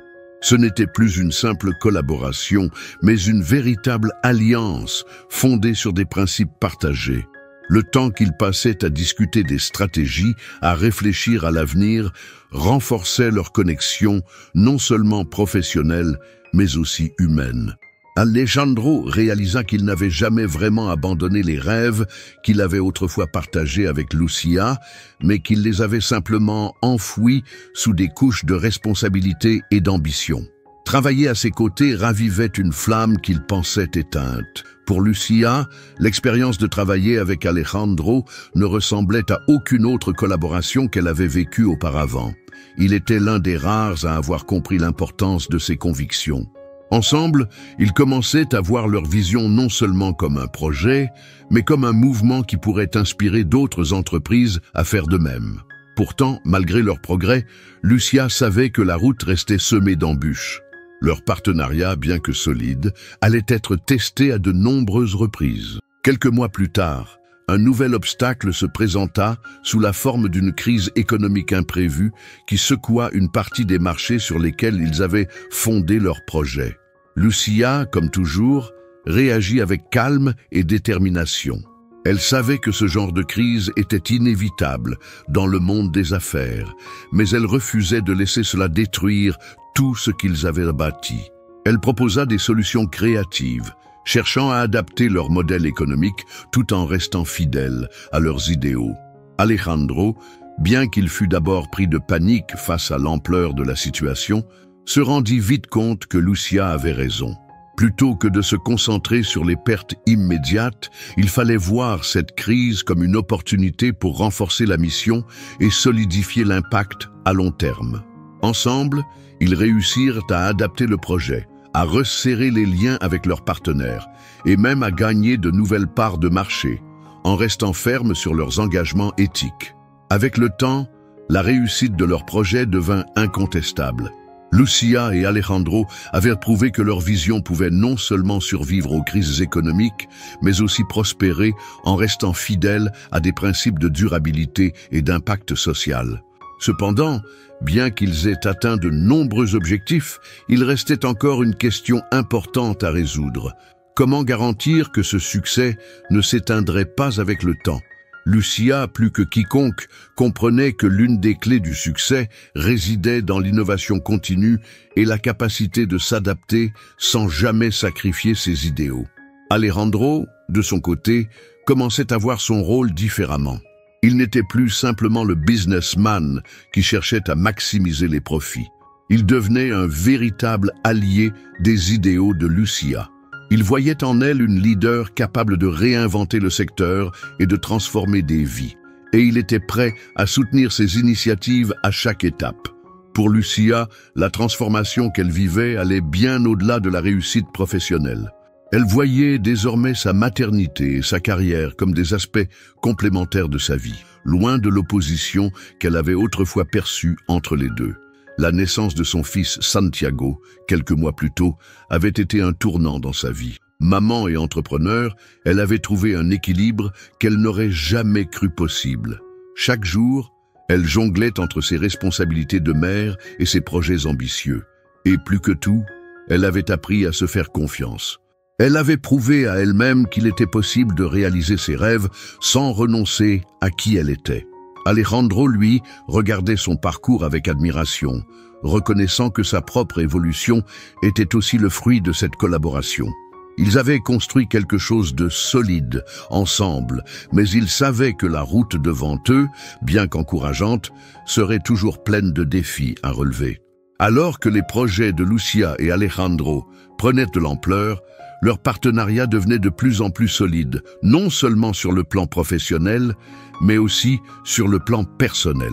Ce n'était plus une simple collaboration, mais une véritable alliance fondée sur des principes partagés. Le temps qu'ils passaient à discuter des stratégies, à réfléchir à l'avenir, renforçait leur connexion, non seulement professionnelle, mais aussi humaine. Alejandro réalisa qu'il n'avait jamais vraiment abandonné les rêves qu'il avait autrefois partagés avec Lucia, mais qu'il les avait simplement enfouis sous des couches de responsabilité et d'ambition. Travailler à ses côtés ravivait une flamme qu'il pensait éteinte. Pour Lucia, l'expérience de travailler avec Alejandro ne ressemblait à aucune autre collaboration qu'elle avait vécue auparavant. Il était l'un des rares à avoir compris l'importance de ses convictions. Ensemble, ils commençaient à voir leur vision non seulement comme un projet, mais comme un mouvement qui pourrait inspirer d'autres entreprises à faire de même. Pourtant, malgré leur progrès, Lucia savait que la route restait semée d'embûches. Leur partenariat, bien que solide, allait être testé à de nombreuses reprises. Quelques mois plus tard, un nouvel obstacle se présenta sous la forme d'une crise économique imprévue qui secoua une partie des marchés sur lesquels ils avaient fondé leurs projets. Lucia, comme toujours, réagit avec calme et détermination. Elle savait que ce genre de crise était inévitable dans le monde des affaires, mais elle refusait de laisser cela détruire tout ce qu'ils avaient bâti. Elle proposa des solutions créatives, cherchant à adapter leur modèle économique tout en restant fidèles à leurs idéaux. Alejandro, bien qu'il fût d'abord pris de panique face à l'ampleur de la situation, se rendit vite compte que Lucia avait raison. Plutôt que de se concentrer sur les pertes immédiates, il fallait voir cette crise comme une opportunité pour renforcer la mission et solidifier l'impact à long terme. Ensemble, ils réussirent à adapter le projet, à resserrer les liens avec leurs partenaires et même à gagner de nouvelles parts de marché, en restant fermes sur leurs engagements éthiques. Avec le temps, la réussite de leur projet devint incontestable. Lucia et Alejandro avaient prouvé que leur vision pouvait non seulement survivre aux crises économiques, mais aussi prospérer en restant fidèles à des principes de durabilité et d'impact social. Cependant, bien qu'ils aient atteint de nombreux objectifs, il restait encore une question importante à résoudre. Comment garantir que ce succès ne s'éteindrait pas avec le temps ? Lucia, plus que quiconque, comprenait que l'une des clés du succès résidait dans l'innovation continue et la capacité de s'adapter sans jamais sacrifier ses idéaux. Alejandro, de son côté, commençait à voir son rôle différemment. Il n'était plus simplement le businessman qui cherchait à maximiser les profits. Il devenait un véritable allié des idéaux de Lucia. Il voyait en elle une leader capable de réinventer le secteur et de transformer des vies. Et il était prêt à soutenir ses initiatives à chaque étape. Pour Lucia, la transformation qu'elle vivait allait bien au-delà de la réussite professionnelle. Elle voyait désormais sa maternité et sa carrière comme des aspects complémentaires de sa vie, loin de l'opposition qu'elle avait autrefois perçue entre les deux. La naissance de son fils Santiago, quelques mois plus tôt, avait été un tournant dans sa vie. Maman et entrepreneur, elle avait trouvé un équilibre qu'elle n'aurait jamais cru possible. Chaque jour, elle jonglait entre ses responsabilités de mère et ses projets ambitieux. Et plus que tout, elle avait appris à se faire confiance. Elle avait prouvé à elle-même qu'il était possible de réaliser ses rêves sans renoncer à qui elle était. Alejandro, lui, regardait son parcours avec admiration, reconnaissant que sa propre évolution était aussi le fruit de cette collaboration. Ils avaient construit quelque chose de solide, ensemble, mais ils savaient que la route devant eux, bien qu'encourageante, serait toujours pleine de défis à relever. Alors que les projets de Lucia et Alejandro prenaient de l'ampleur, leur partenariat devenait de plus en plus solide, non seulement sur le plan professionnel, mais aussi sur le plan personnel.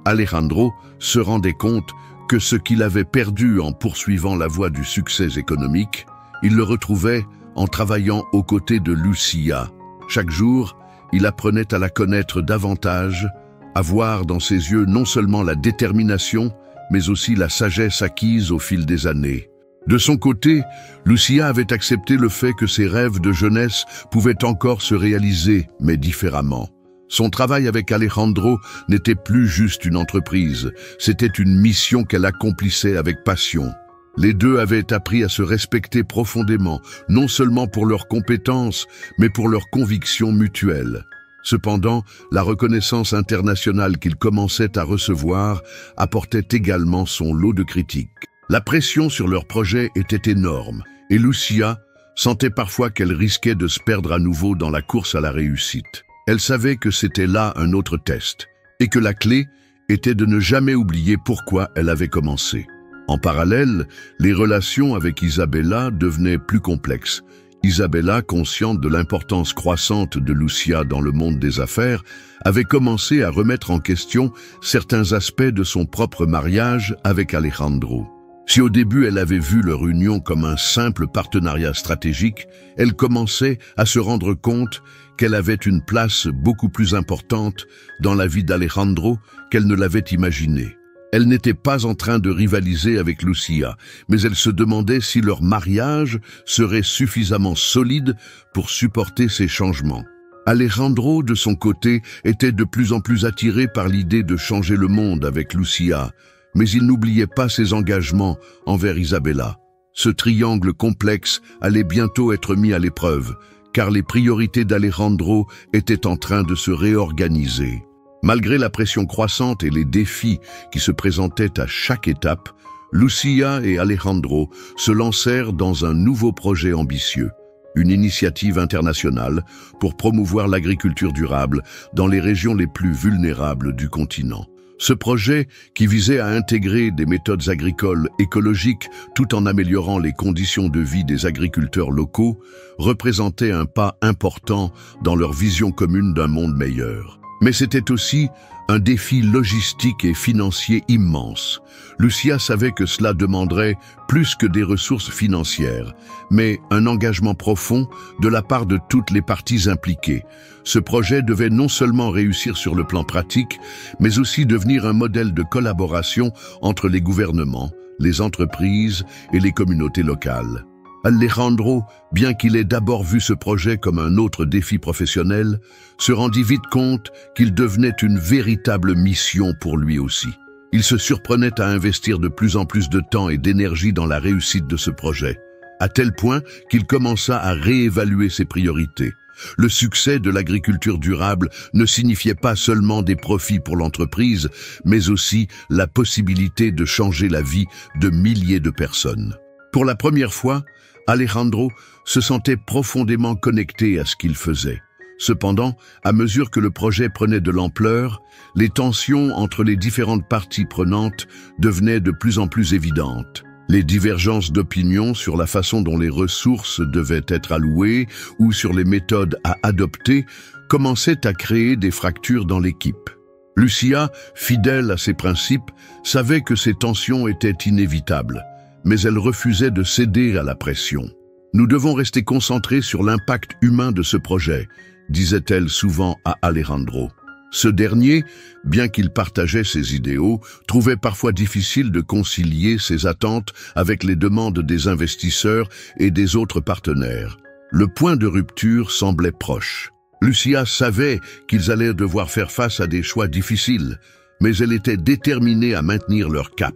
Alejandro se rendait compte que ce qu'il avait perdu en poursuivant la voie du succès économique, il le retrouvait en travaillant aux côtés de Lucia. Chaque jour, il apprenait à la connaître davantage, à voir dans ses yeux non seulement la détermination, mais aussi la sagesse acquise au fil des années. De son côté, Lucia avait accepté le fait que ses rêves de jeunesse pouvaient encore se réaliser, mais différemment. Son travail avec Alejandro n'était plus juste une entreprise, c'était une mission qu'elle accomplissait avec passion. Les deux avaient appris à se respecter profondément, non seulement pour leurs compétences, mais pour leurs convictions mutuelles. Cependant, la reconnaissance internationale qu'ils commençaient à recevoir apportait également son lot de critiques. La pression sur leur projet était énorme, et Lucia sentait parfois qu'elle risquait de se perdre à nouveau dans la course à la réussite. Elle savait que c'était là un autre test, et que la clé était de ne jamais oublier pourquoi elle avait commencé. En parallèle, les relations avec Isabella devenaient plus complexes. Isabella, consciente de l'importance croissante de Lucia dans le monde des affaires, avait commencé à remettre en question certains aspects de son propre mariage avec Alejandro. Si au début elle avait vu leur union comme un simple partenariat stratégique, elle commençait à se rendre compte qu'elle avait une place beaucoup plus importante dans la vie d'Alejandro qu'elle ne l'avait imaginé. Elle n'était pas en train de rivaliser avec Lucia, mais elle se demandait si leur mariage serait suffisamment solide pour supporter ces changements. Alejandro, de son côté, était de plus en plus attiré par l'idée de changer le monde avec Lucia, mais il n'oubliait pas ses engagements envers Isabella. Ce triangle complexe allait bientôt être mis à l'épreuve, car les priorités d'Alejandro étaient en train de se réorganiser. Malgré la pression croissante et les défis qui se présentaient à chaque étape, Lucia et Alejandro se lancèrent dans un nouveau projet ambitieux, une initiative internationale pour promouvoir l'agriculture durable dans les régions les plus vulnérables du continent. Ce projet, qui visait à intégrer des méthodes agricoles écologiques tout en améliorant les conditions de vie des agriculteurs locaux, représentait un pas important dans leur vision commune d'un monde meilleur. Mais c'était aussi un défi logistique et financier immense. Lucia savait que cela demanderait plus que des ressources financières, mais un engagement profond de la part de toutes les parties impliquées. Ce projet devait non seulement réussir sur le plan pratique, mais aussi devenir un modèle de collaboration entre les gouvernements, les entreprises et les communautés locales. Alejandro, bien qu'il ait d'abord vu ce projet comme un autre défi professionnel, se rendit vite compte qu'il devenait une véritable mission pour lui aussi. Il se surprenait à investir de plus en plus de temps et d'énergie dans la réussite de ce projet, à tel point qu'il commença à réévaluer ses priorités. Le succès de l'agriculture durable ne signifiait pas seulement des profits pour l'entreprise, mais aussi la possibilité de changer la vie de milliers de personnes. Pour la première fois, Alejandro se sentait profondément connecté à ce qu'il faisait. Cependant, à mesure que le projet prenait de l'ampleur, les tensions entre les différentes parties prenantes devenaient de plus en plus évidentes. Les divergences d'opinion sur la façon dont les ressources devaient être allouées ou sur les méthodes à adopter commençaient à créer des fractures dans l'équipe. Lucia, fidèle à ses principes, savait que ces tensions étaient inévitables, mais elle refusait de céder à la pression. « Nous devons rester concentrés sur l'impact humain de ce projet », disait-elle souvent à Alejandro. Ce dernier, bien qu'il partageait ses idéaux, trouvait parfois difficile de concilier ses attentes avec les demandes des investisseurs et des autres partenaires. Le point de rupture semblait proche. Lucia savait qu'ils allaient devoir faire face à des choix difficiles, mais elle était déterminée à maintenir leur cap.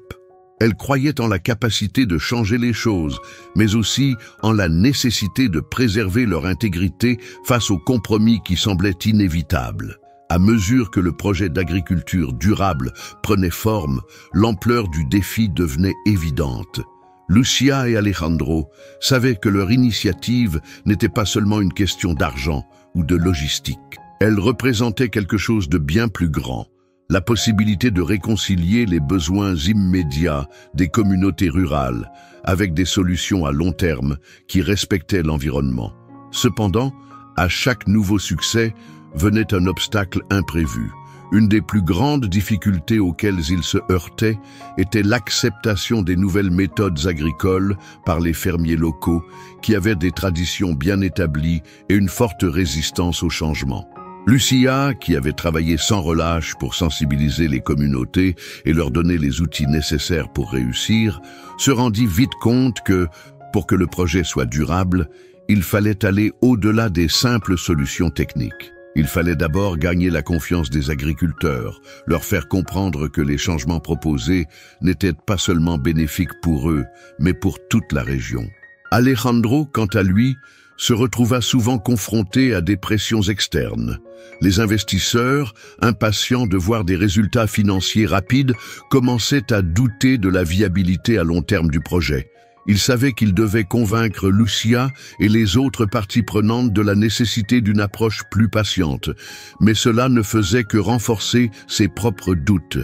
Elle croyait en la capacité de changer les choses, mais aussi en la nécessité de préserver leur intégrité face aux compromis qui semblaient inévitables. À mesure que le projet d'agriculture durable prenait forme, l'ampleur du défi devenait évidente. Lucia et Alejandro savaient que leur initiative n'était pas seulement une question d'argent ou de logistique. Elle représentait quelque chose de bien plus grand. La possibilité de réconcilier les besoins immédiats des communautés rurales avec des solutions à long terme qui respectaient l'environnement. Cependant, à chaque nouveau succès venait un obstacle imprévu. Une des plus grandes difficultés auxquelles ils se heurtaient était l'acceptation des nouvelles méthodes agricoles par les fermiers locaux qui avaient des traditions bien établies et une forte résistance au changement. Lucia, qui avait travaillé sans relâche pour sensibiliser les communautés et leur donner les outils nécessaires pour réussir, se rendit vite compte que, pour que le projet soit durable, il fallait aller au-delà des simples solutions techniques. Il fallait d'abord gagner la confiance des agriculteurs, leur faire comprendre que les changements proposés n'étaient pas seulement bénéfiques pour eux, mais pour toute la région. Alejandro, quant à lui, se retrouva souvent confronté à des pressions externes. Les investisseurs, impatients de voir des résultats financiers rapides, commençaient à douter de la viabilité à long terme du projet. Il savait qu'il devait convaincre Lucia et les autres parties prenantes de la nécessité d'une approche plus patiente, mais cela ne faisait que renforcer ses propres doutes.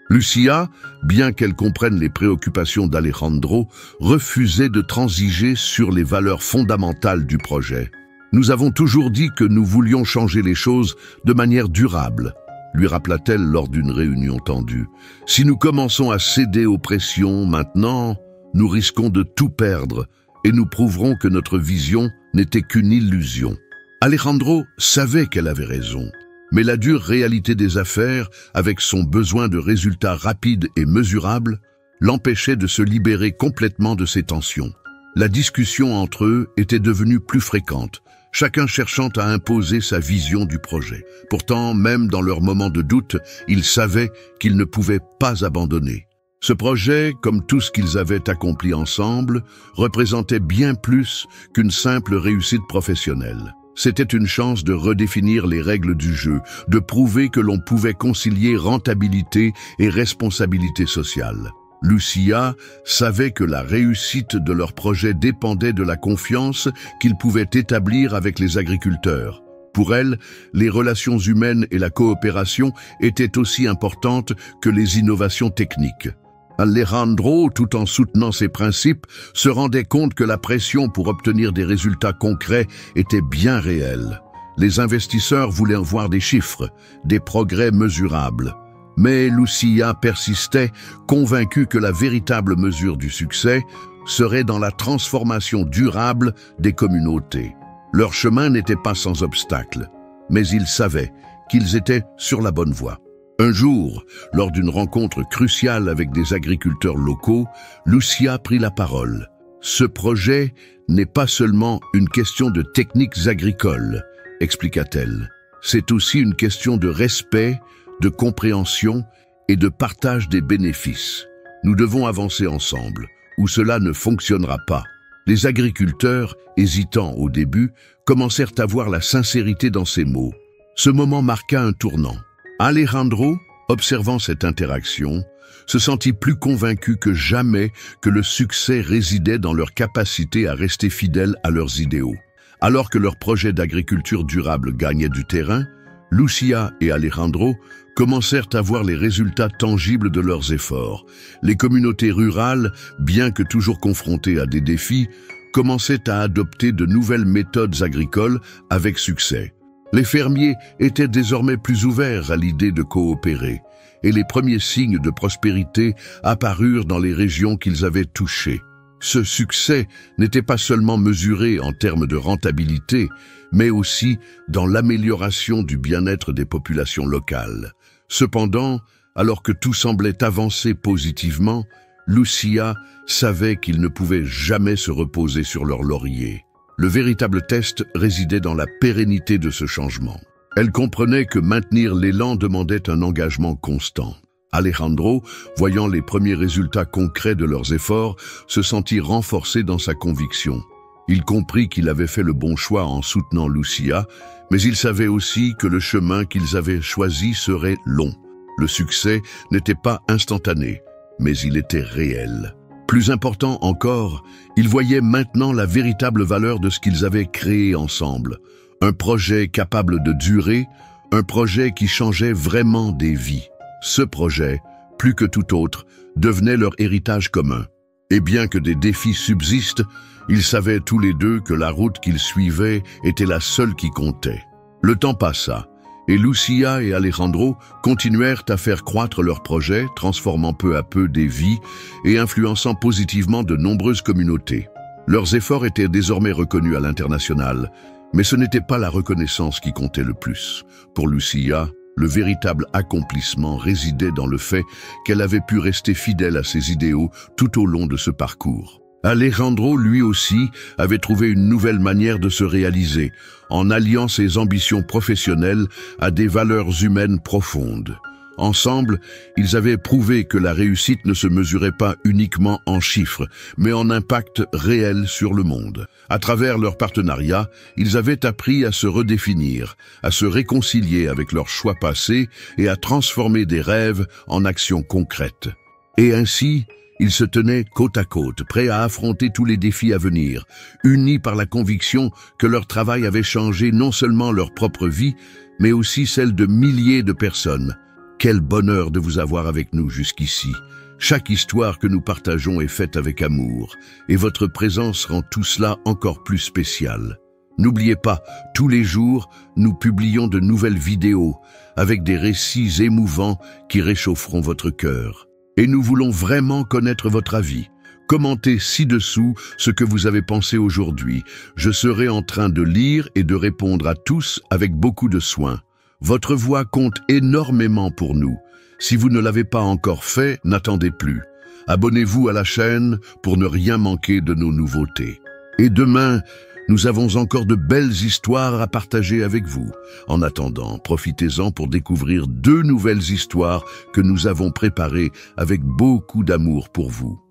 Lucia, bien qu'elle comprenne les préoccupations d'Alejandro, refusait de transiger sur les valeurs fondamentales du projet. « Nous avons toujours dit que nous voulions changer les choses de manière durable », lui rappela-t-elle lors d'une réunion tendue. « Si nous commençons à céder aux pressions maintenant, nous risquons de tout perdre et nous prouverons que notre vision n'était qu'une illusion. » Alejandro savait qu'elle avait raison. Mais la dure réalité des affaires, avec son besoin de résultats rapides et mesurables, l'empêchait de se libérer complètement de ses tensions. La discussion entre eux était devenue plus fréquente. chacun cherchant à imposer sa vision du projet. Pourtant, même dans leurs moments de doute, ils savaient qu'ils ne pouvaient pas abandonner. Ce projet, comme tout ce qu'ils avaient accompli ensemble, représentait bien plus qu'une simple réussite professionnelle. C'était une chance de redéfinir les règles du jeu, de prouver que l'on pouvait concilier rentabilité et responsabilité sociale. Lucia savait que la réussite de leur projet dépendait de la confiance qu'ils pouvaient établir avec les agriculteurs. Pour elle, les relations humaines et la coopération étaient aussi importantes que les innovations techniques. Alejandro, tout en soutenant ses principes, se rendait compte que la pression pour obtenir des résultats concrets était bien réelle. Les investisseurs voulaient voir des chiffres, des progrès mesurables. Mais Lucia persistait, convaincue que la véritable mesure du succès serait dans la transformation durable des communautés. Leur chemin n'était pas sans obstacles, mais ils savaient qu'ils étaient sur la bonne voie. Un jour, lors d'une rencontre cruciale avec des agriculteurs locaux, Lucia prit la parole. Ce projet n'est pas seulement une question de techniques agricoles, expliqua-t-elle. C'est aussi une question de respect, de compréhension et de partage des bénéfices. Nous devons avancer ensemble, ou cela ne fonctionnera pas. Les agriculteurs, hésitant au début, commencèrent à voir la sincérité dans ces mots. Ce moment marqua un tournant. Alejandro, observant cette interaction, se sentit plus convaincu que jamais que le succès résidait dans leur capacité à rester fidèles à leurs idéaux. Alors que leur projet d'agriculture durable gagnait du terrain, Lucia et Alejandro commencèrent à voir les résultats tangibles de leurs efforts. Les communautés rurales, bien que toujours confrontées à des défis, commençaient à adopter de nouvelles méthodes agricoles avec succès. Les fermiers étaient désormais plus ouverts à l'idée de coopérer, et les premiers signes de prospérité apparurent dans les régions qu'ils avaient touchées. Ce succès n'était pas seulement mesuré en termes de rentabilité, mais aussi dans l'amélioration du bien-être des populations locales. Cependant, alors que tout semblait avancer positivement, Lucia savait qu'ils ne pouvaient jamais se reposer sur leurs lauriers. Le véritable test résidait dans la pérennité de ce changement. Elle comprenait que maintenir l'élan demandait un engagement constant. Alejandro, voyant les premiers résultats concrets de leurs efforts, se sentit renforcé dans sa conviction. Il comprit qu'il avait fait le bon choix en soutenant Lucia, mais il savait aussi que le chemin qu'ils avaient choisi serait long. Le succès n'était pas instantané, mais il était réel. Plus important encore, ils voyaient maintenant la véritable valeur de ce qu'ils avaient créé ensemble. Un projet capable de durer, un projet qui changeait vraiment des vies. Ce projet, plus que tout autre, devenait leur héritage commun. Et bien que des défis subsistent, ils savaient tous les deux que la route qu'ils suivaient était la seule qui comptait. Le temps passa, et Lucia et Alejandro continuèrent à faire croître leur projet, transformant peu à peu des vies et influençant positivement de nombreuses communautés. Leurs efforts étaient désormais reconnus à l'international, mais ce n'était pas la reconnaissance qui comptait le plus. Pour Lucia, le véritable accomplissement résidait dans le fait qu'elle avait pu rester fidèle à ses idéaux tout au long de ce parcours. Alejandro, lui aussi, avait trouvé une nouvelle manière de se réaliser, en alliant ses ambitions professionnelles à des valeurs humaines profondes. Ensemble, ils avaient prouvé que la réussite ne se mesurait pas uniquement en chiffres, mais en impact réel sur le monde. À travers leur partenariat, ils avaient appris à se redéfinir, à se réconcilier avec leurs choix passés et à transformer des rêves en actions concrètes. Et ainsi, ils se tenaient côte à côte, prêts à affronter tous les défis à venir, unis par la conviction que leur travail avait changé non seulement leur propre vie, mais aussi celle de milliers de personnes. Quel bonheur de vous avoir avec nous jusqu'ici. Chaque histoire que nous partageons est faite avec amour, et votre présence rend tout cela encore plus spécial. N'oubliez pas, tous les jours, nous publions de nouvelles vidéos avec des récits émouvants qui réchaufferont votre cœur. Et nous voulons vraiment connaître votre avis. Commentez ci-dessous ce que vous avez pensé aujourd'hui. Je serai en train de lire et de répondre à tous avec beaucoup de soin. Votre voix compte énormément pour nous. Si vous ne l'avez pas encore fait, n'attendez plus. Abonnez-vous à la chaîne pour ne rien manquer de nos nouveautés. Et demain, Nous avons encore de belles histoires à partager avec vous. En attendant, profitez-en pour découvrir 2 nouvelles histoires que nous avons préparées avec beaucoup d'amour pour vous.